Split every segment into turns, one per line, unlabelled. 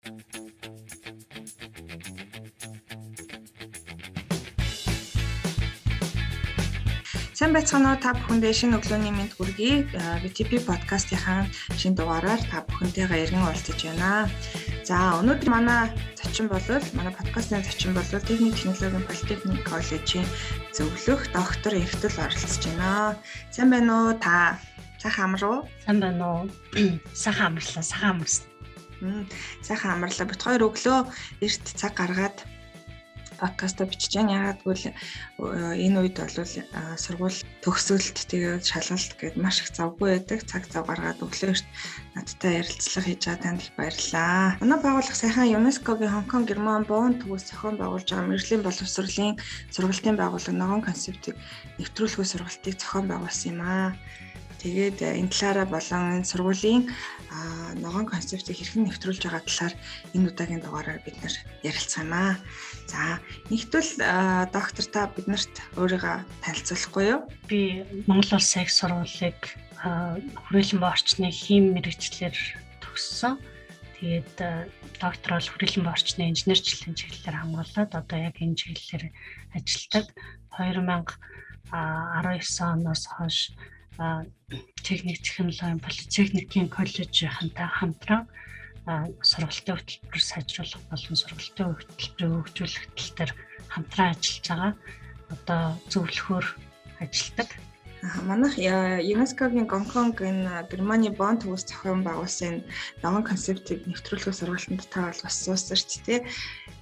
Сайн байцгаана уу, та бүхэндээ шинэ өглөөний мэнд хүргэе. BTP подкастынхаа шинэ дугаараар та бүхэнтэйгээ иргэн уулзаж байна. За, өнөөдөр манай подкастын зочин бол Техник технологийн политехник коллежийн зөвлөх доктор Эртүл оролцож байна. Сайн байна уу та? Сайхан амрав уу?
Сайн байна уу? Сайхан амарлаа.
Сайхан амарлаа. Бид хоёр өглөө эрт цаг гаргаад подкаста бичиж яагаад гэвэл энэ үед бол сургууль төгсөлт тэгээд шалгалт гээд маш их завгүй байдаг. Цаг зав гаргаад өглөөрт надтай ярилцлага хийж байгаа танд их баярлалаа. Манай байгууллага саяхан ЮНЕСКОгийн Хонконг, Герман, Бонн төвөөс зохион байгуулж байгаа мэргэжлийн боловсролын сургалтын байгууллага ногоон концептыг нэвтрүүлэхүй сургалтыг зохион байгуулсан юм аа. Тэгээд энэ талаараа болон энэ сургуулийн ногоон концептыг хэрхэн нэвтрүүлж байгаа талаар энэ удаагийн дугаараар бид нэр ярилцах юм аа. За, нэгтэл доктор та биднэрт өөрийгөө танилцуулахгүй юу?
Би Монгол Улсын их сургуулийг хүрээлэн боо орчны хим мэргэжлэр төгссөн. Тэгээд доктор бол хүрээлэн боо орчны инженерчлэлийн чиглэлээр хамгаалаад одоо яг энэ чиглэлээр ажилладаг. 2019 оноос хойш техник технологийн политехникийн коллежийнхантай хамтран сургалтын хөтөлбөр сайжруулах болон сургалтын хөтөлбөрийг хөгжүүлэх тал дээр хамтран ажиллаж байгаа. Одоо зөвлөхөөр ажилладаг.
Манайх ЮНЕСКОгийн Гонконг энэ Германы Бонн төвөөс зохион байгуулсан ногоон концептыг нэвтрүүлэх сургалтанд та бол бас суусан шүү дээ.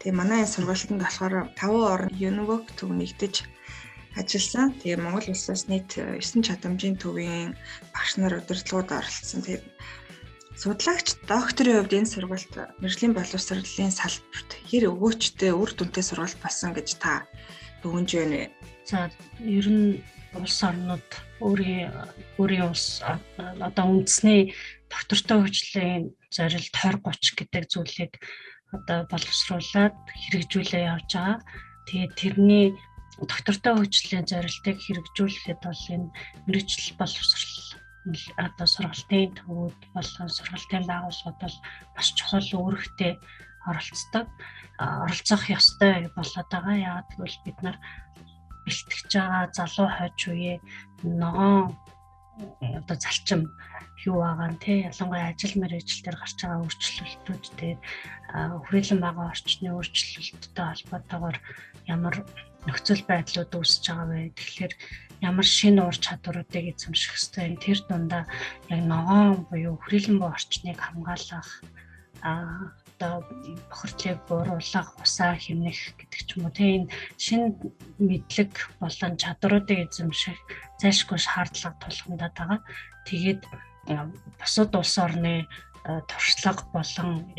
Тэгээ манай энэ сургалтанд болохоор 5 орн UNEVOC төв нэгдэж ажилласан. Тэгээ Монгол улсаас нийт 9 чадамжийн төвийн багш нар удирдлагууд оролцсон. Тэгээд судлаагч докторийн хувьд энэ сургалт мэргэжлийн боловсролын салбарт хэр өгөөчтэй үр дүнтэй сургалт болсон гэж та дүгнэж байна вэ?
За, ер нь улс орнууд өөрийн улс одоо үндэсний доктортой хөгжлийн зорилт 2030 гэдэг зүйлийг одоо боловсруулад хэрэгжүүлээ явж байгаа. Тэгээд тэрний доктортой хөгжлийн зорилтыг хэрэгжүүлэхэд бол энэ мэргэжил боловсрол одоо сургалтын төвүүд болон сургалтын байгууллагууд бол маш чухал үүрэгтэй оролцох ёстой болоод байгаа. Яагаад гэвэл бид нар бэлтгэж байгаа залуу хойч үеийн ногоон одоо залчим юу байгаа нь тий ялангуяа ажил мэргэжилтээр гарч байгаа өөрчлөлтүүд тэгээд хүрээлэн байгаа орчны өөрчлөлттэй холбоотойгоор ямар нөхцөл байдлууд үүсэж байгаа вэ? Тэгэхээр ямар шинэ ур чадваруудыг эзэмших ёстой юм. Тэр дундаа яг ногоон буюу хүрээлэн буу орчныг хамгаалах одоо бохирдлыг бууруулах, усаа хэмнэх гэдэг ч юм уу. Тэгээ энэ шинэ мэдлэг болон чадваруудыг эзэмших зайлшгүй шаардлага тулгамдаад байгаа. Тэгээд бусад улс орны туршлага болон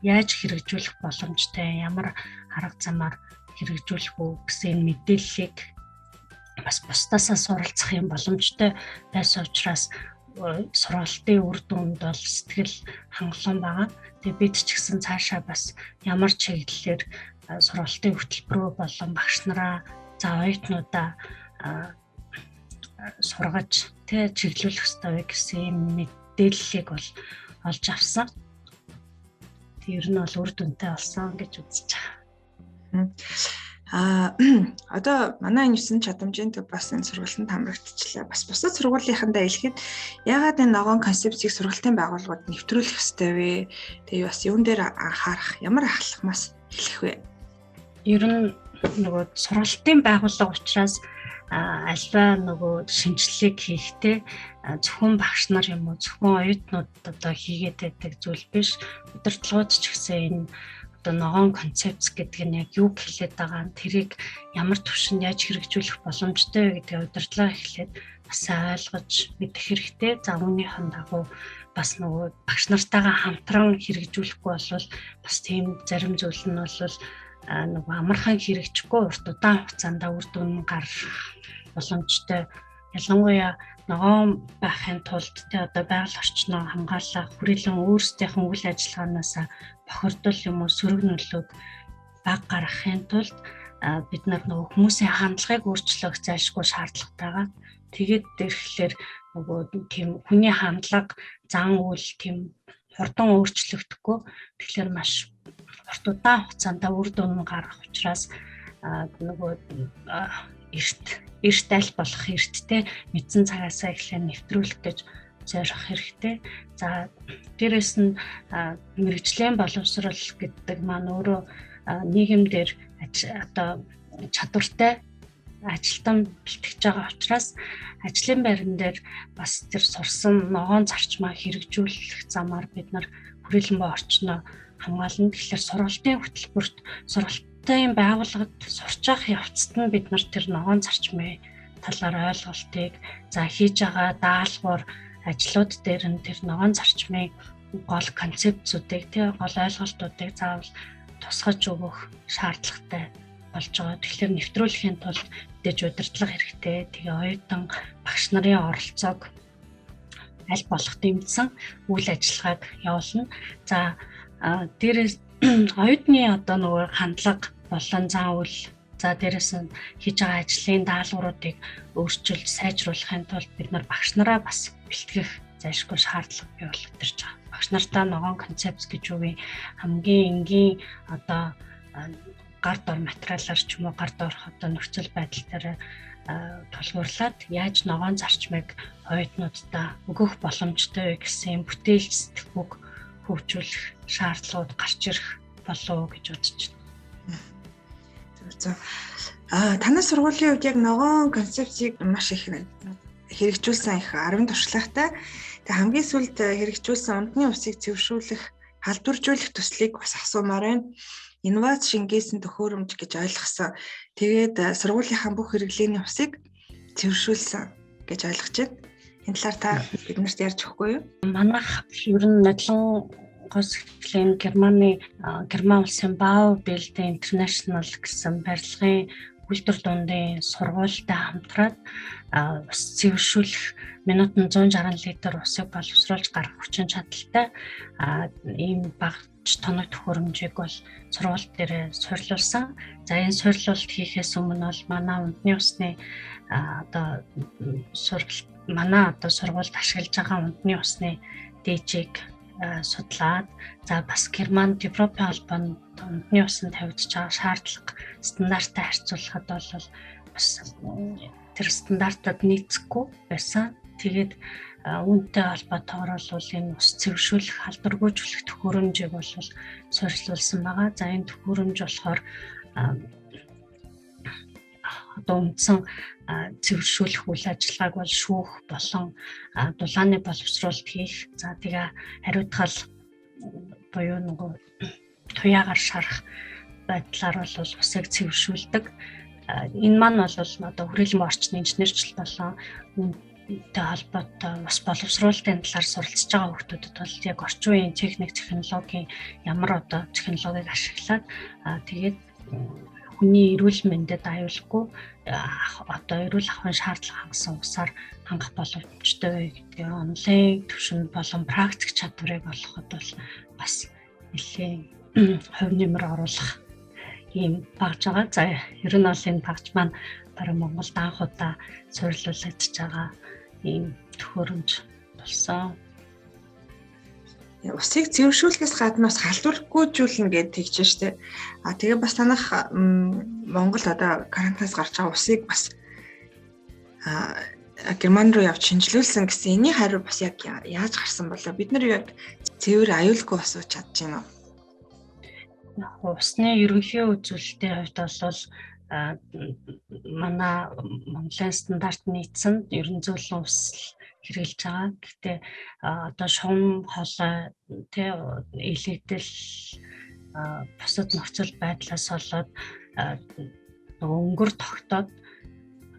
яаж хэрэгжүүлэх боломжтой, ямар арга замаар хэрэгжүүлэх үү гэсэн мэдээллийг бас бусдаасаа суралцах юм боломжтой байсан учраас сургалтын үр дүнд бол сэтгэл хангалуун байгаа. Тэгээ бид ч гэсэн цаашаа бас ямар чиглэлээр сургалтын хөтөлбөрөө болон багш нараа оюутнуудаа сургаж чиглүүлэх ёстой гэсэн мэдээллийг бол олж авсан. Тэр нь бол үр дүнтэй болсон гэж үзэж байгаа.
Одоо манай 9 чадамжийн төв бас энэ сургалтанд хамрагдчихлаа. Бас бусад сургуулийнхандаа хэлэхэд яагаад энэ ногоон концепцийг сургалтын байгууллагууд нэвтрүүлэх ёстой вэ? Тэгээ бас юун дээр анхаарах, ямар ахалхмаас эхлэх вэ?
Ер нь нөгөө сургалтын байгууллага учраас альва нөгөө шинжилгээг хийхдээ зөвхөн багш нар юм уу, зөвхөн оюутнууд одоо хийгээд байдаг зүйл биш. Удирдлагууд ч гэсэн энэ одоо ногоон концепц гэдэг нь яг юу хэлээд байгаа нь тэрийг ямар түвшинд яаж хэрэгжүүлэх боломжтой вэ гэдгийг удирдлага эхлээд бас ойлгож мэдэх хэрэгтэй. За үүнийхэн дагуу бас нөгөө багш нартайгаа хамтран хэрэгжүүлэхгүй бол бас тийм зарим зүйл нь бол нөгөө амархан хэрэгжихгүй урт удаан хугацаанд үр дүн гарах боломжтой. Ялангуяа ногоон байхын тулд одоо байгаль орчноо хамгаалах, хүрээлэн өөрсдийнхэн үйл ажиллагаанаас бохирдол юм уу сөрөг нөлөөг бага гаргахын тулд бид нар нөгөө хүмүүсийн хандлагыг өөрчлөх зайлшгүй шаардлагатай байгаа. Тэгээд дээрхлээр нөгөө тийм хүний хандлага, зан үйл, тийм хурдан өөрчлөгдөхгүй. Тэгэхээр маш урт удаан хугацаанд үр дүн гаргах учраас нөгөө эрт аль болох эрттэй мэдсэн цагаасаа эхлэн нэвтрүүлэх гэж зорих хэрэгтэй. За дээрэс нь мэрэгжлийн боловсрол гэдэг маань өөрөө нийгэмдэр одоо чадвартай ажилтан бэлтгэж байгаа учраас ажлын байран дээр бас тэр сурсан ногоон зарчмаа хэрэгжүүлэх замаар бид нар хүрээлэн буй орчноо хамгаална. Тэгэхээр сургалтын хөтөлбөрт сургалтын байгууллагад сурч явах явцад нь бид нар тэр ногоон зарчмын талаар ойлголтыг за хийж байгаа даалгавар ажлууд дээр нь тэр ногоон зарчмын гол концепцүүдийг гол ойлголтуудыг заавал тусгаж өгөх шаардлагатай болж байгаа. Тэгэхээр нэвтрүүлэхийн тулд дэж удирдлага хэрэгтэй. Тэгээ оюутан багш нарын оролцоог аль болох дэмжсэн үйл ажиллагааг явуулна. За дээрээс оюутны одоо нөгөө хандлага болон зан үйл за дээрээс нь хийж байгаа ажлын даалгавруудыг өөрчилж сайжруулахын тулд бид нар багш нараа бас бэлтгэх зайлшгүй шаардлага бий болгож байгаа. Багш нартаа ногоон концепц гэж үгүй хамгийн энгийн одоо гар дор материалаар ч юм уу гар доорх одоо нөхцөл байдал дээр тулгуурлаад яаж ногоон зарчмыг оюутнуудаа өгөх боломжтой вэ гэсэн бүтээлч сэтгүүг хөгжүүлэх шаардлагууд гарч ирэх болов уу гэж бодож байна.
Танай сургуулийн хувьд яг ногоон концепцийг маш их хэрэгжүүлсэн их 10 туршлагатай. Тэгээ хамгийн сүүлд хэрэгжүүлсэн унтны усыг цэвэршүүлэх, халдваржуулах төслийг бас асуумаар байна. Инновац шингээсэн төхөөрөмж гэж ойлгосон. Тэгээд сургуулийнхаа бүх хэрэглээний усыг цэвэршүүлсэн гэж ойлгож байна. Энэ талаар та биднэрт ярьж өгөхгүй юу?
Манайх ер нь нодлонгоос эхлэн Герман улсын Baubild International гэсэн барилгын үйлдвэр дундын сургуультай хамтраад ус цэвэршүүлэх минутанд 160 литр усыг боловсруулж гаргах хүчин чадалтай ийм багц тоног төхөөрөмжийг бол сургууль дээр суйрлуулсан. За энэ суйрлуулалт хийхээс өмнө бол манай унтны усны одоо сургуульд ашиглаж байгаа унтны усны дээжийг судлаад за бас Германд Европын холбоонд унтны усанд тавьж байгаа шаардлага стандарттай харьцуулахад бол бас тэр стандартад нийцэхгүй байсан. Тэгээд үүнтэй холбоотойгоор бол энэ ус цэвэршүүлэх халдваргүйжүүлэх төхөөрөмжийг бол суйрлуулсан байгаа. За энэ төхөөрөмж болохоор одоо үндсэн цэвэршүүлэх үйл ажиллагааг бол шүүх болон дулааны боловсруулалт хийх. За тэгээ хариуцгал буюу нөгөө туяагаар шарах байдлаар бол усыг цэвэршүүлдэг. Энэ маань бол одоо хүрээлэн буй орчны инженерчлэл болон үүнтэй холбоотой бас боловсруулалтын талаар суралцж байгаа хүүхдүүдэд бол яг орчин үеийн техник технологийн ямар одоо технологиг ашиглаад тэгээд хүний эрүүл мэндэд аюулгүй одоо эрүүл ахуйн шаардлага хангасан усаар хангах боломжтой гэдэг онлайн түвшинд болон практик чадварыг олгоход бол бас нэлээд хувь нэмэр оруулах ийм багж байгаа. За ер нь бол энэ багж маань баруун Монголд анх удаа суйрлуулагдж байгаа ийм төхөөрөмж болсон.
Усыг цэвэршүүлэхээс гадна бас халдваргүйжүүлнэ гэж тэгж штэ. Тэгээ бас танах Монгол одоо карантинаас гарч байгаа усыг бас Герман руу явж шинжилүүлсэн гэсэн энэний хариу бас яг яаж гарсан болоо? Бид нар яг цэвэр аюулгүй ус ууж чадж байна уу?
Усны ерөнхий үзүүлэлтийн хувьд бол манай Монголын стандарт нийцсэн ерөн зөөлөн ус хэрэгжилж байгаа. Гэхдээ одоо шугам хоолой илэгдэл бусад нөхцөл байдлаас болоод өнгөр тогтоод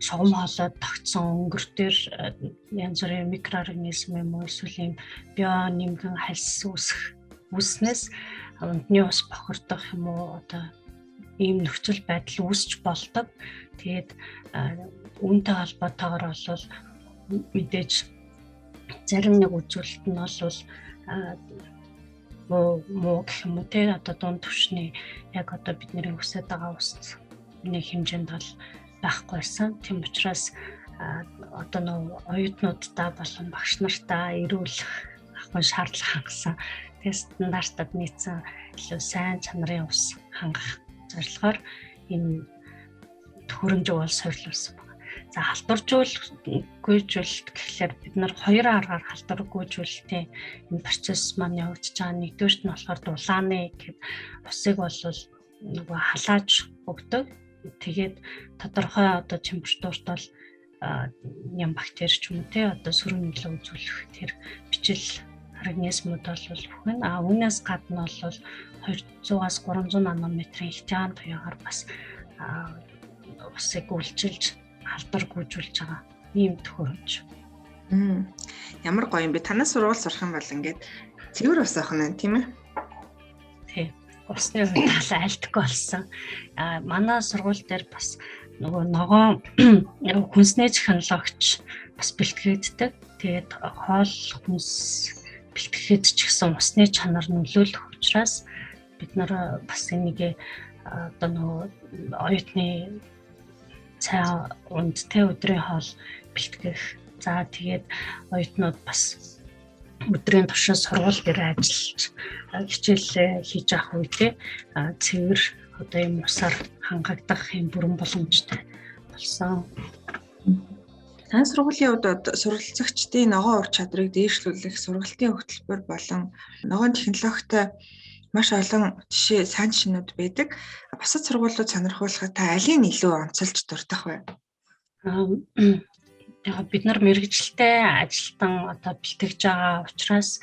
шугам хоолойд тогтсон өнгөр дээр янз бүрийн микроорганизм юм уу эсвэл био нимгэн хальс үүснээс унтны ус бохирдох юм уу одоо ийм нөхцөл байдал үүсч болдог. Тэгээд үүнтэй холбоотойгоор бол мэдээж зарим нэг үзүүлэлт нь бол муу гэх юм уу те одоо дунд түвшний яг одоо бидний хүсэж байгаа ус нэг хэмжээнд бол байхгүйсэн. Тийм учраас одоо нөө оюутнуудтай болон багш нартаа эрүүл бүхэн шаардлага хангасан. Тэгээд стандартад нийцсэн илүү сайн чанарын ус хангах зорилгоор энэ төхөөрөмжийг бол суйрлуулсан байна. За халдваржуулалт гэхлээр бид нар хоёр аргаар халдваргүйжүүлэлтийн энэ процесс маань явагдаж байгаа. Нэгдүгээрт нь болохоор дулааны гэхэд усыг бол нөгөө халааж өгдөг. Тэгээд тодорхой одоо температурт бол ням бактери ч юм уу те одоо сөрөг нөлөө үзүүлэх тэр бичил организмууд бол бүхэн. Үүнээс гадна бол 200-аас 300 нанометрийн хятад туяагаар бас усыг үйлчилж халдвар гүйжүүлж байгаа ийм төхөөрөмж.
Ямар гоё юм бэ? Танаас сургууль сурах юм бол ингээд цэвэр ус авах нь тийм ээ?
Тийм. Усны хувьд айлтгүй болсон. Манай сургууль дээр бас нөгөө ногоон хүнсний технологич бас бэлтгэгддэг. Тэгээд хоол хүнс бэлтгэхэд ч гэсэн усны чанар нөлөөлөх учраас бид нар бас энийг одоо нөгөө оюутны цай ундтай өдрийн хоол бэлтгэх. За тэгээд оюутнууд бас өдрийн туршид сургууль дээр ажиллаж хичээл хийж авах үедээ цэвэр одоо юм усаар хангагдах юм бүрэн боломжтой болсон.
Таны сургуулийн хувьд суралцагчдын ногоон ур чадрыг дээшлүүлэх сургалтын хөтөлбөр болон ногоон технологитой маш олон жишээ сайн жишээнүүд байдаг. Бусад сургуулиуд сонирхуулахад та алийг илүү онцолж дурдах вэ?
Бид нар мэргэжилтэй ажилтан одоо бэлтгэж байгаа учраас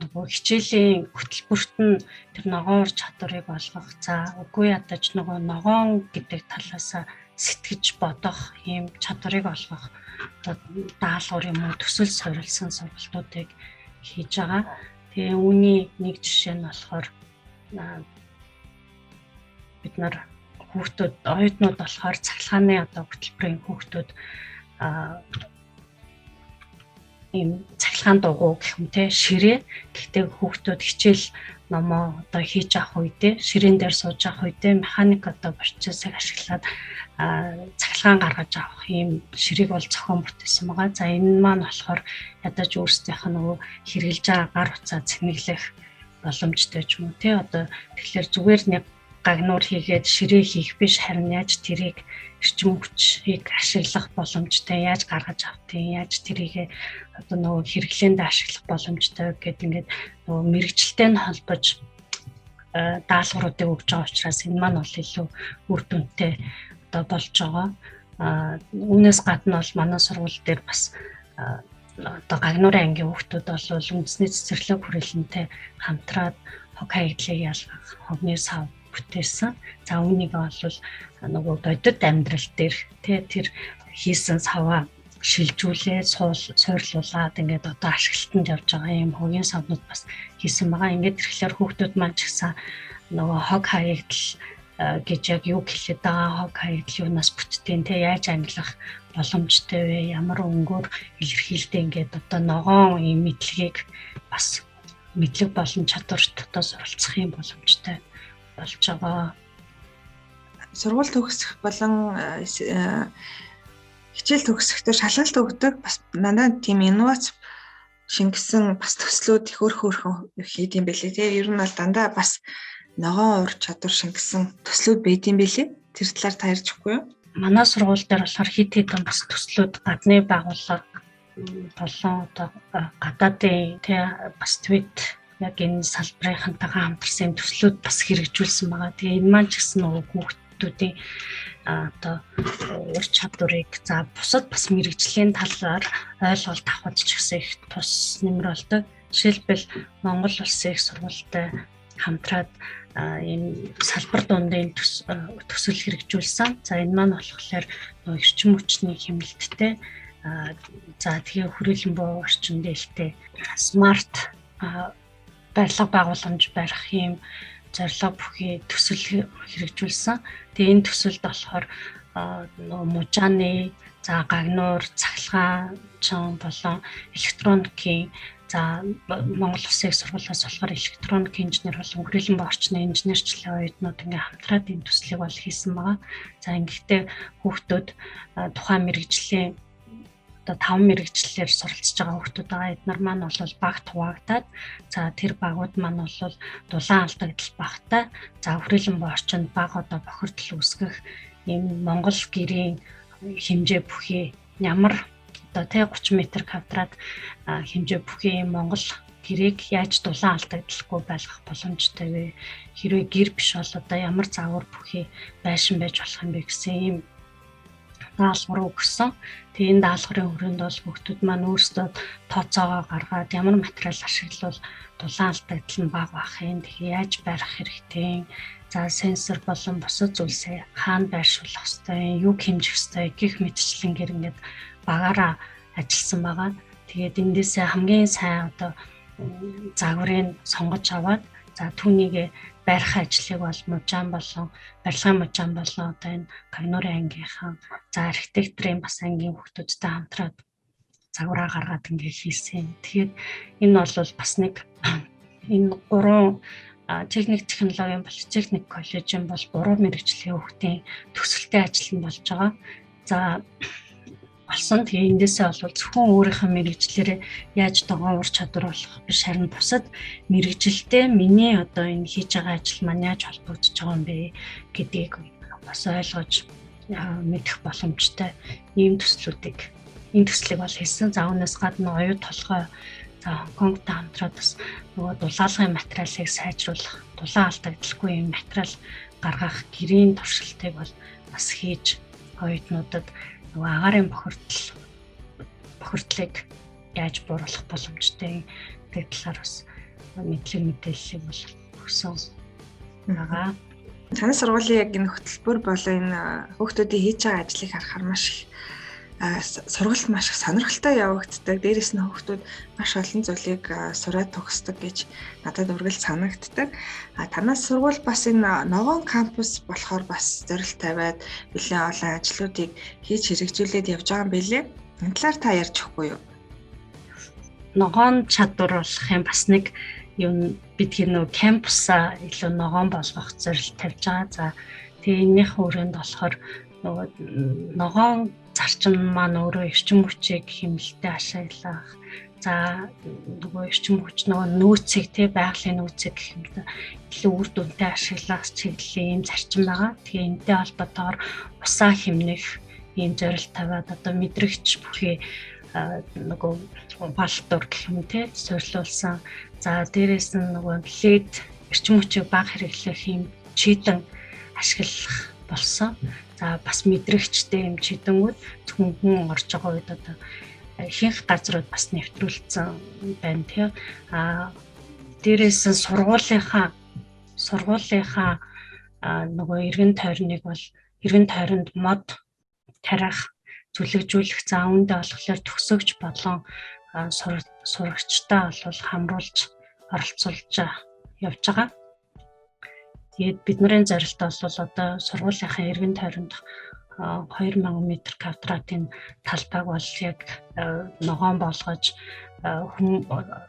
нөгөө хичээлийн хөтөлбөрт нь тэр ногоон ур чадварыг олгох. За үгүй ядаж нөгөө ногоон гэдэг талаас сэтгэж бодох ийм чадварыг олгох даалгавар юм уу төсөл суурилсан сургалтуудыг хийж байгаа. Тэгээ үүний нэг жишээ нь болохоор бид нар хүүхдүүд оюутнууд болохоор цахилгааны одоо хөтөлбөрийн хүүхдүүд ийм цахилгаан дугуй гэх юм те ширээ. Гэхдээ хүүхдүүд хичээл номоо одоо хийж авах үедээ ширээн дээр сууж авах үедээ механик одоо процессыг ашиглаад цахилгаан гаргаж авах ийм ширээг бол зохион бүтээсэн байгаа. За энэ маань болохоор ядаж өөрсдийнх нь нөгөө хэрэгжилж байгаа гар утсаа цэнэглэх боломжтой ч юм уу те одоо тэгэхээр зүгээр нэг гагнуур хийгээд ширээ хийх биш харин яаж тэрийг эрчим хүчийг ашиглах боломжтой, яаж гаргаж автыг, яаж тэрийг одоо нөгөө хэрэглээнд ашиглах боломжтой гэдэг ингээд нөгөө мэрэгчлэлтэй нь холбож даалгавруудыг өгж байгаа учраас энэ маань бол илүү үр дүнтэй одоо болж байгаа. Үүнээс гадна бол манай сургууль дээр бас одоо гагнуурын ангийн хүүхдүүд бол үндэсний цэцэрлэг хүрээлэнтэй хамтраад хог хаягдлыг ялгах хогны сав бүтээсэн. За үүнийг бол нөгөө бодит амьдрал дээр тэр хийсэн саваа шилжүүлээ, суурлуулад ингээд одоо ашиглалтанд явж байгаа юм хогийн савнууд бас хийсэн байгаа. Ингээд ирэхлээр хүүхдүүд маань ч гэсэн нөгөө хог хаягдал гэж яг юу хэлээд байгаа, хог хаягдал юунаас бүтдээ те яаж ангилах боломжтой вэ? Ямар өнгөөр илэрхийлдэг ингээд одоо ногоон юм мэдлэгийг бас мэдлэг болон чадварт одоо суралцах юм боломжтой болж байгаа.
Сургууль төгсөх болон хичээл төгсөхдөө шалгалт өгдөг бас надад тийм инновац шингэсэн бас төслүүд их өөрхөн хийд юм бэлээ тийм ер нь бол дандаа бас ногоон ур чадвар шингэсэн төслүүд байд юм бэлээ. Тэр талаар та ярьж өгөхгүй юу?
Манай сургууль дээр болохоор хэд хэдэн бас төслүүд гадны байгууллага болон одоо гадаадын бас твит яг энэ салбарынхантайгаа хамтарсан төслүүд бас хэрэгжүүлсэн байгаа. Тэгээ энэ маань ч гэсэн нөгөө хүүхдүүдийн одоо ур чадварыг за бусад бас мэрэгжлийн талаар ойлголт авахд ч гэсэн их тус нэмэр болдог. Жишээлбэл Монгол Улсын их сургуультай хамтраад энэ салбар дундын төсөл хэрэгжүүлсэн. За энэ маань болохоор нөгөө эрчим хүчний хэмнэлттэй за тэгээ хүрээлэн буу орчин дээлтэй смарт барилга байгууламж барих юм зорилго бүхий төсөл хэрэгжүүлсэн. Тэгээ энэ төсөлд болохоор нөгөө мужааны, за гагнуур, цахилгаан болон электроникийн за Монгол Улсын их сургуулиас болохоор электроник инженер болон хүрээлэн буу орчны инженерчлэлийн оюутнууд ингээм хамтраад энэ төслийг бол хийсэн байгаа. За ингэхдээ хүүхдүүд тухайн мэрэгжлийн одоо 5 мэрэгчлэлээр суралцж байгаа хүүхдүүд байгаа. Эдгээр маань бол багт хуваагдаад за тэр багууд маань бол дулаан алдагдал багтай за хүрээлэн боо орчинд баг одоо бохирдол үүсгэх ийм Монгол гэрийн хэмжээ бүхий ямар одоо 30 м квадрат хэмжээ бүхий Монгол гэрээг яаж дулаан алдагдaltaгүй байлгах боломжтой вэ? Хэрвээ гэр биш бол одоо ямар заавар бүхий байшин байж болох юм бэ гэсэн ийм даалгавар өгсөн. Тэгээ энэ даалгаврын хүрээнд бол хүүхдүүд маань өөрсдөө тооцоогоо гаргаад ямар материал ашиглавал дулаан алдагдал нь бага байх юм. Тэгээ яаж барих хэрэгтэй. За сенсор болон бусад зүйлсээ хаана байршуулах ёстой, юу хэмжих ёстой гэх мэтчлэнгээр ингээд багаараа ажилласан байгаа. Тэгээд эндээсээ хамгийн сайн одоо загварыг сонгож аваад за түүнийг барих ажлыг бол мужаан болон барилгын мужаан болон одоо энэ Кагнуурын ангийнхан за архитекторын бас ангийн хүүхдүүдтэй хамтраад загвараа гаргаад ингээ хийсэн. Тэгэхээр энэ бол бас нэг энэ 3 техник технологийн политехник коллежийн бол 3 мэрэгжлийн хүүхдийн төгсөлтийн ажил нь болж байгаа. За болсон. Тэгээ эндээсээ бол зөвхөн өөрийнхөө мэрэгчлэрээ яаж даган ур чадвар болох биш харин бусад мэрэгжилтэй миний одоо энэ хийж байгаа ажил маань яаж холбогдож байгаа юм бэ гэдгийг бас ойлгож мэдэх боломжтой ийм төслүүдийг энэ төслийг бол хийсэн. За үүнээс гадна оюут толгой за Хонконгтой хамтраад бас нөгөө дулаалгын материалыг сайжруулах, дулаан алдагдaltaгүй юм материал гаргах гэрийн туршилтыг бол бас хийж оюутнуудад агарын бохирдлыг яаж бууруулах боломжтой гэдэг талаар бас мэдээллийг бол өгсөн байгаа.
Танай сургуулийн яг энэ хөтөлбөр болон энэ хүүхдүүдийн хийж байгаа ажлыг харахаар маш их сургалт маш их сонирхолтой явагддаг. Дээрээс нь хүүхдүүд маш олон зүйлийг сураад төгсдөг гэж надад үргэлж санагддаг. Танаас сургууль бас энэ ногоон кампус болохоор бас зорилт тавиад нэлээд олон ажлуудыг хийж хэрэгжүүлээд явж байгаа юм билээ. Энэ талаар та ярьж өгөхгүй юу?
Ногоон чадвар болох юм бас нэг юм бидний нөө кампусаа илүү ногоон болгох зорилт тавьж байгаа. За тэгээ энэний хүрээнд болохоор нөгөө ногоон зарчим маань өөрөө эрчим хүчийг хэмнэлтэд ашиглах. За нөгөө эрчим хүч нөгөө нөөцийг байгалийн нөөцийг гэх юм да илүү үр дүнтэй ашиглах чиглэлийн ийм зарчим байгаа. Тэгээ энэтэй холбоотойгоор усаа хэмнэх ийм зорилт тавиад одоо мэдрэгч бүхий нөгөө палтур гэх юм суйрлуулсан. За дээрээс нь нөгөө LED эрчим хүчийг бага хэрэглэх ийм чийдэн ашиглах болсон. За бас мэдрэгчтэй юм чидэнгүүд зөвхөн хүн орж байгаа үед одоо ихэнх газрууд бас нэвтрүүлсэн байна тийм. Дээрээс нь сургуулийнхаа нөгөө эргэн тойрныг бол эргэн тойронд мод тарих зүлэгжүүлэх за үүндээ болохоор төгсөгч болон сурагчтай бол хамруулж оролцуулж явж байгаа. Тэгээд бидний зорилт бол одоо сургуулийнхаа эргэн тойронд 2000 м квадратын талбайг бол яг ногоон болгож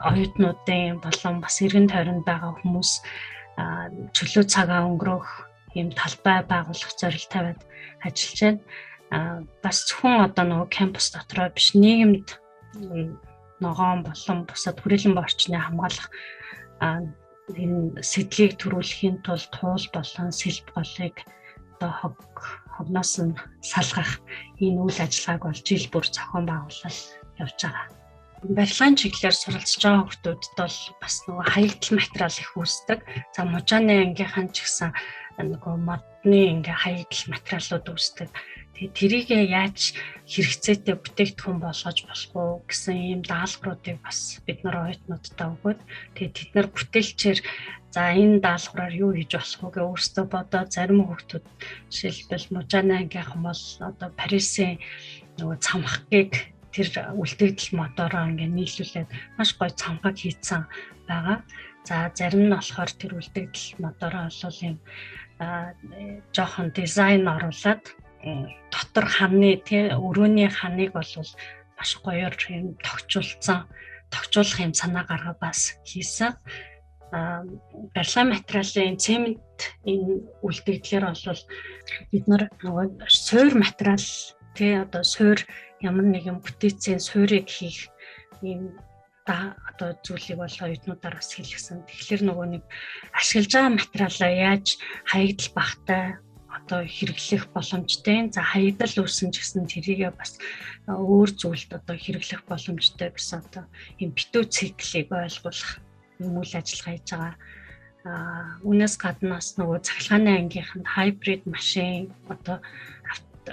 оюутнуудын болон бас эргэн тойронд байгаа хүмүүс чөлөө цагаа өнгөрөх ийм талбай байгуулах зорилт тавиад ажиллаж байна. Бас зөвхөн одоо нөгөө кампус дотроо биш нийгэмд ногоон болон бусад хүрээлэн орчны хамгаалах энэ сэтлийг төрүүлэхийн тулд туул болон сэлб голыг одоо хогноос нь салгах энэ үйл ажиллагааг бол жил бүр зохион байгуулалт явж байгаа. Барилгын чиглэлээр суралцж байгаа хүүхдүүдэд бол бас нөгөө хаягдл материал их үүсдэг. За мужааны ангийнхан ч гэсэн нөгөө модны ингээ хаягдл материалууд үүсдэг. Тэгээ тэрийг яаж хэрэгцээтэй бүтээгдэхүүн болгож болох уу гэсэн ийм даалгавруудыг бас бид нар оюутнуудтай өгөөд тэгээ тэд нар бүтээлчээр за энэ даалгавраар юу хийж болох вэ гэж өөрсдөө бодоод зарим хүүхдүүд жишээлбэл мужааны ангийнхан бол одоо Парисын нөгөө цамхгийг тэр үлдэгдэл мотороо ингээ нийлүүлээд маш гоё цамхаг хийцэн байгаа. За зарим нь болохоор тэр үлдэгдэл мотороо бол юм жоохон дизайн оруулаад дотор ханы өрөөний ханыг бол маш гоёор юм тогтжуулах юм санаа гаргаад бас хийсэн. Барилгын материалын цемент энэ үлдэгдлэр бол бид нар нөгөө суур материал одоо суур ямар нэгэн бүтээцийн суурийг хийх ийм одоо зүйлийг бол оюутнуудаар бас хэлсэн. Тэгэхээр нөгөө нэг ашиглаж байгаа материалаа яаж хаягдл багтай одоо хэрэглэх боломжтой. За хаягдл үүсэн ч гэсэн тэрийгээ бас өөр зүйлд одоо хэрэглэх боломжтой гэсэн одоо ийм битүү циклийг ойлгуулах юм үйл ажиллагаа хийж байгаа. Үүнээс гаднаас нөгөө цахилгааны ангийнханд хайбрид машин одоо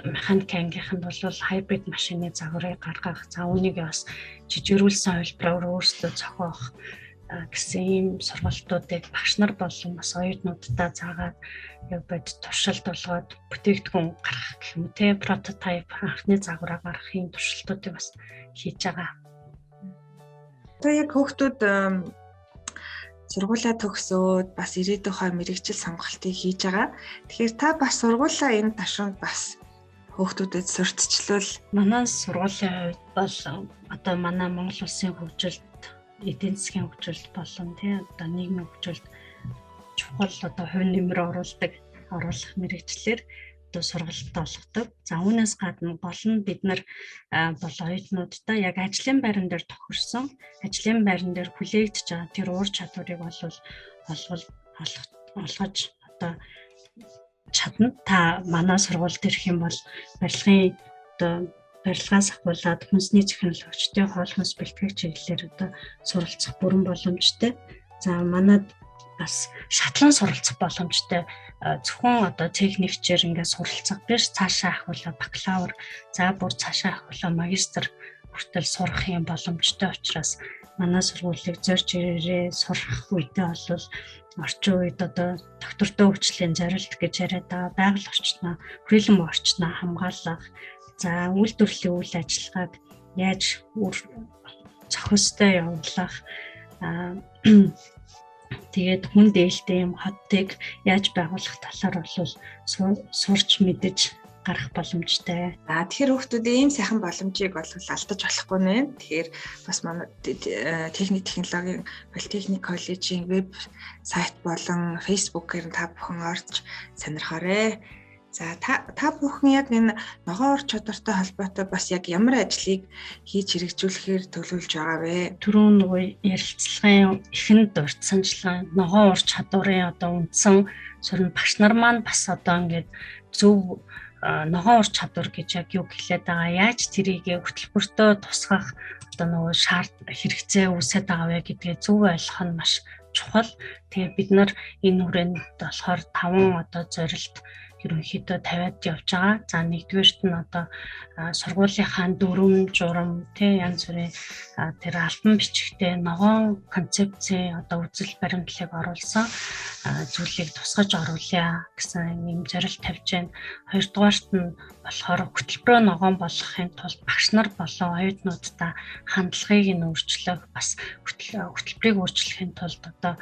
механик ангийнханд бол хайбрид машины загварыг гаргах, за үүнийг бас жижигрүүлсэн хувилбараар өөрсдөө зохиох гэсэн ийм сургалтуудыг багш нар болон бас оюутнуудтай заагаад яг бод туршилт болгоод бүтээгдэхүүн гаргах гэх юм те, прототип анхны загвараа гаргах ийм туршилтуудыг бас хийж байгаа.
Одоо яг хүүхдүүд сургуулаа төгсөөд бас ирээдүйн мэргэжил сонголтыг хийж байгаа. Тэгэхээр та бас сургуулаа энэ ташуунд бас хүүхдүүдэд сурталчлал.
Манай сургуулийн хувьд бол одоо манай Монгол Улсын хөгжилд, эдийн засгийн хөгжилд болон одоо нийгмийн хөгжилд чухал одоо хувь нэмэр оруулах мэргэжлэр одоо сургалт олгодог. За үүнээс гадна гол нь бид нар бол оюутнуудтай яг ажлын байран дээр тохирсон, ажлын байран дээр хүлээгдэж байгаа тэр ур чадварыг олгож одоо чадна. Та манай сургуульд ирэх юм бол барилгаас ахуулаад хүнсний технологичтой хоол хүнс бэлтгэх чиглэлээр одоо суралцах бүрэн боломжтой. За манад бас шатлан суралцах боломжтой. Зөвхөн одоо техникчээр ингээд суралцах биш, цаашаа ахуулаад бакалавр, за бүр цаашаа ахуулаад магистр хүртэл сурах юм боломжтой учраас манай сургуулийг зорж ирээрээ. Сурах үедээ бол орчин үед одоо доктортой хөгжлийн зорилт гэж яриад байгаа байгаль орчноо, хүрээлэн орчноо хамгаалах, за үйлдвэрлэлийн үйл ажиллагааг яаж зохистой явуулах, тэгээд хүн дээлтэй юм хотыг яаж байгуулах талаар бол сурч мэдэж гарах боломжтой.
Тэгэхээр хүүхдүүд ийм сайхан боломжийг бол алдаж болохгүй нэ. Тэгэхээр бас манай техник технологийн политехник коллежийн веб сайт болон фейсбүүкээр та бүхэн орж сонирхоорой. За та бүхэн яг энэ ногоон ур чадвартай холбоотой бас яг ямар ажлыг хийж хэрэгжүүлэхээр төлөвлөж байгаа вэ?
Түрүүн нөгөө ярилцлагын эхэнд дурдсанчлан ногоон ур чадварын одоо үндсэн сурна багш нар маань бас одоо ингээд зөв ногоон ур чадвар гэж яг юу гэлээд байгаа, яаж тэрийг хөтөлбөртөө тусгах одоо нөгөө хэрэгцээ үүсэж байгаа вэ гэдгээ зөв ойлгох нь маш чухал. Тэгээ бид нар энэ хүрээнд болохоор 5 одоо зорилт ерөнхийдөө тавиад явж байгаа. За нэгдүгээрт нь одоо сургуулийнхаа дүрм журам янз бүрийн тэр альбом бичгтээ ногоон концепцийн одоо үзэл баримтлалыг оруулсан зүйлийг тусгаж оруулъя гэсэн юм зорилт тавьж байна. Хоёрдугаарт нь болохоор хөтөлбөрөө ногоон болгохын тулд багш нар болон оюутнуудтай хандлагыг нь өөрчлөх, бас хөтөлбөрийг өөрчлөхийн тулд одоо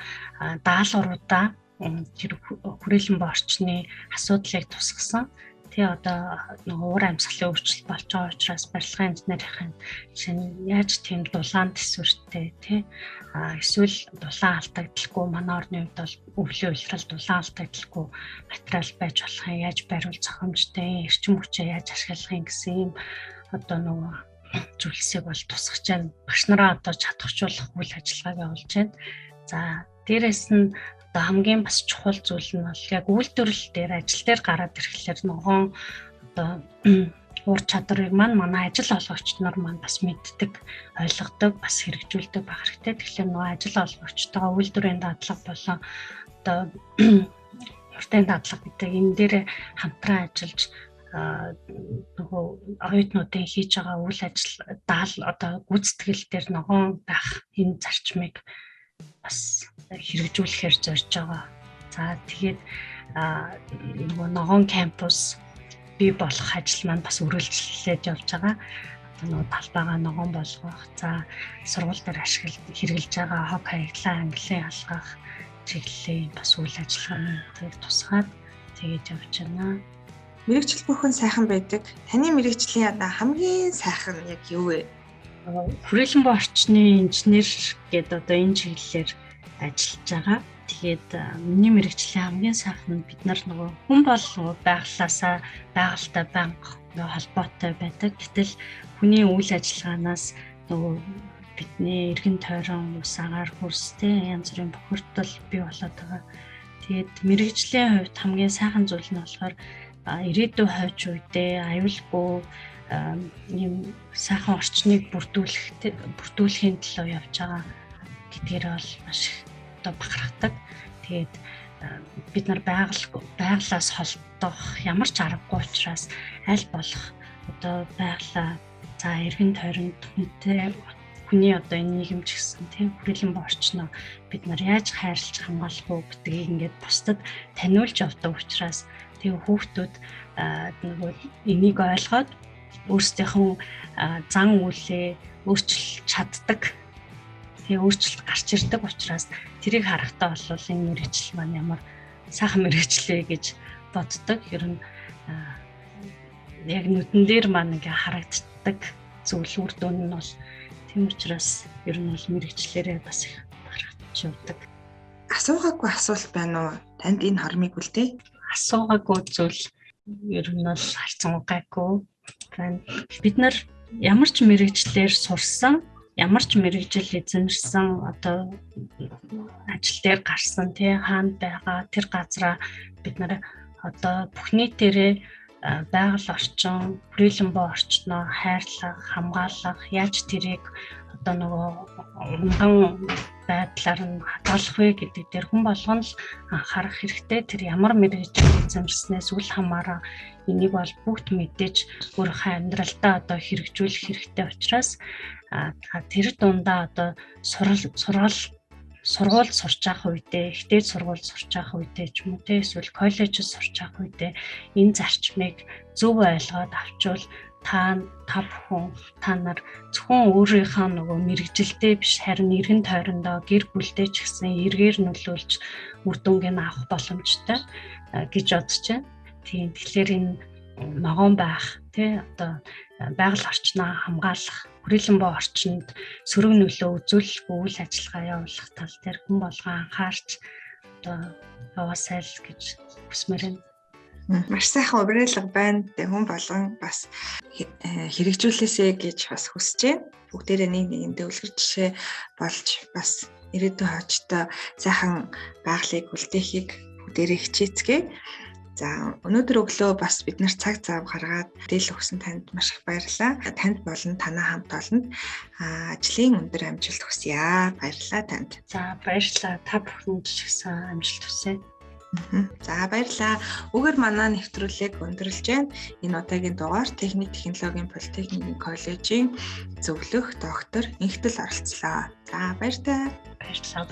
даалгавруудаа тэр хүрээлэн боо орчны асуудлыг тусгасан. Одоо нөгөө уур амьсгалын өөрчлөлт болж байгаа учраас барилгын инженерийн шинэ яаж тийм дулаан төсвөртэй эсвэл дулаан алдагдaltaгүй манай орны хувьд бол өвлийн улирал дулаан алдагдaltaгүй материал байж болох юм, яаж бариул зохиомжтой, эрчим хүчээ яаж ашиглах гэсэн юм одоо нөгөө зүйлсийг бол тусгаж байна. Багш нараа одоо чадахжуулах үйл ажиллагааг явуулж байна. За дээрэс нь одоо хамгийн бас чухал зүйл нь бол яг үйлдвэрлэл дээр ажил дээр гараад ирэхлээр ногоон одоо ур чадварыг манай ажил олгогч нар бас мэддэг, ойлгодог, бас хэрэгжүүлдэг байх хэрэгтэй. Тэгэхээр нөгөө ажил олгогчтойгоо үйлдвэрийн дадлага болон одоо уртын дадлага гэдэг энэ дээр хамтран ажиллаж нөгөө оюутнуудын хийж байгаа үйл ажил одоо гүйцэтгэл дээр ногоон байх энэ зарчмыг бас хэрэгжүүлэхээр зорж байгаа. За тэгээд нөгөө ногоон кампус бий болох ажил маань бас үргэлжлүүлээд явж байгаа. Нөгөө талбайгаа ногоон болгох, за сургууль дээр хэрэгжилж байгаа хог хаягдлаа ангилан ялгах чиглэлийн бас үйл ажиллагаануудыг тусгаад тэгээд явж байна.
Мэргэжил бүхэн сайхан байдаг. Таны мэргэжлийн хамгийн сайхан яг юу вэ?
Хүрээлэн боо орчны инженер гэдэг одоо энэ чиглэлээр ажиллаж байгаа. Тэгээд миний мэргэжлийн хамгийн сайхан бид нар нөгөө хүн бол байгалиасаа байгальтай банк холбоотой байдаг. Гэтэл хүний үйл ажиллагаанаас нөгөө бидний эргэн тойрон ус агаар хөрстэй янз бүрийн бохирдол бий болоод байгаа. Тэгээд мэрэгжлийн хувьд хамгийн сайхан зүйл нь болохоор ирээдүйн хойч үедээ аюулгүй ийм сайхан орчныг бүрдүүлэхийн төлөө явж байгаа гэдгээр бол маш их одоо бахархдаг. Тэгээд бид нар байгалаас холдох ямар ч аргагүй учраас аль болох одоо байгалаа за эргэн тойронд хүний одоо энэ нийгэмч гэсэн тийм хүрээлэн орчноо бид нар яаж хайрлаж хамгаалах вэ гэдгийг ингээд бусдад таниулж явдаг учраас тийм хүүхдүүд нөгөө энийг ойлгоод өөрсдийнхөө зан үйлээ өөрчилж чаддаг. Тэгээ өөрчлөлт гарч ирдэг учраас тэрийг харахтаа бол энэ мэргэжил маань ямар сайхан мэргэжлээ гэж боддог. Ер нь яг нүдэн дээр маань ингээ харагддаг зүйл үр дүн нь бол тийм учраас ер нь бол мэргэжлээрээ бас их харагдаж явдаг.
Асуугаагүй асуулт байна уу? Танд энэ хормыг үлдээ?
Асуугаагүй зүйл ер нь бол харцангайгүй байна. Бид нар ямар ч мэргэжлэр сурсан, ямар ч мэргэжил эзэмшсэн одоо ажил дээр гарсан тий хаана байгаа тэр газараа бид нар одоо бүх нийтээрээ байгаль орчин, хүрээлэн боо орчноо хайрлах, хамгаалах, яаж тэрийг одоо нөгөө унган байдлаар нь хадгалах вэ гэдэг дээр хүн болгоно л анхаарах хэрэгтэй. Тэр ямар мэргэжил эзэмшснээс үл хамааран энийг бол бүгд мэдээж өөрийнхөө амьдралдаа одоо хэрэгжүүлэх хэрэгтэй учраас тэр дундаа одоо сургууль сурч явах үедээ, ихтэй сургууль сурч явах үедээ ч юм уу те эсвэл коллежид сурч явах үедээ энэ зарчмыг зөв ойлгоод авчвал та нар зөвхөн өөрийнхөө нөгөө мэрэгжилтэй биш харин эргэн тойрондоо гэр бүлтэй ч гэсэн эргээр нөлөөлж үр дүнг авах боломжтой гэж бодож байна. Тийм тэгэхээр энэ ногоон байх тий одоо байгаль орчноо хамгаалах, хүрээлэн боо орчинд сөрөг нөлөө үзүүлэхгүй үйл ажиллагаа явуулах тал дээр хүн болгоо анхаарч одоо яваасай л гэж хүсмээр байна.
Маш сайхан уриалга байна. Хүн болгон бас хэрэгжүүлээсэй гэж бас хүсэж байна. Бүгдээрээ нэгэндээ үлгэр жишээ болж бас ирээдүйн хойчтой сайхан байгалыг үлдээхийг бүгдээрээ хичээцгээе. За өнөөдөр өглөө бас бид нар цаг зав гаргаад мэдээлэл өгсөн танд маш их баярлалаа. Танд болон танаа хамт олонд ажлын өндөр амжилт хүсье. Баярлалаа танд.
За баярлалаа. Та бүхэнд ч гэсэн амжилт хүсье.
За баярлалаа. Үгээр манай нэвтрүүлгийг өндөрлж байна. Энэ удаагийн дугаар Техник технологийн политехникийн коллежийн зөвлөх доктор Инхтэл оролцлоо. За баяртай.
Баярлалаа.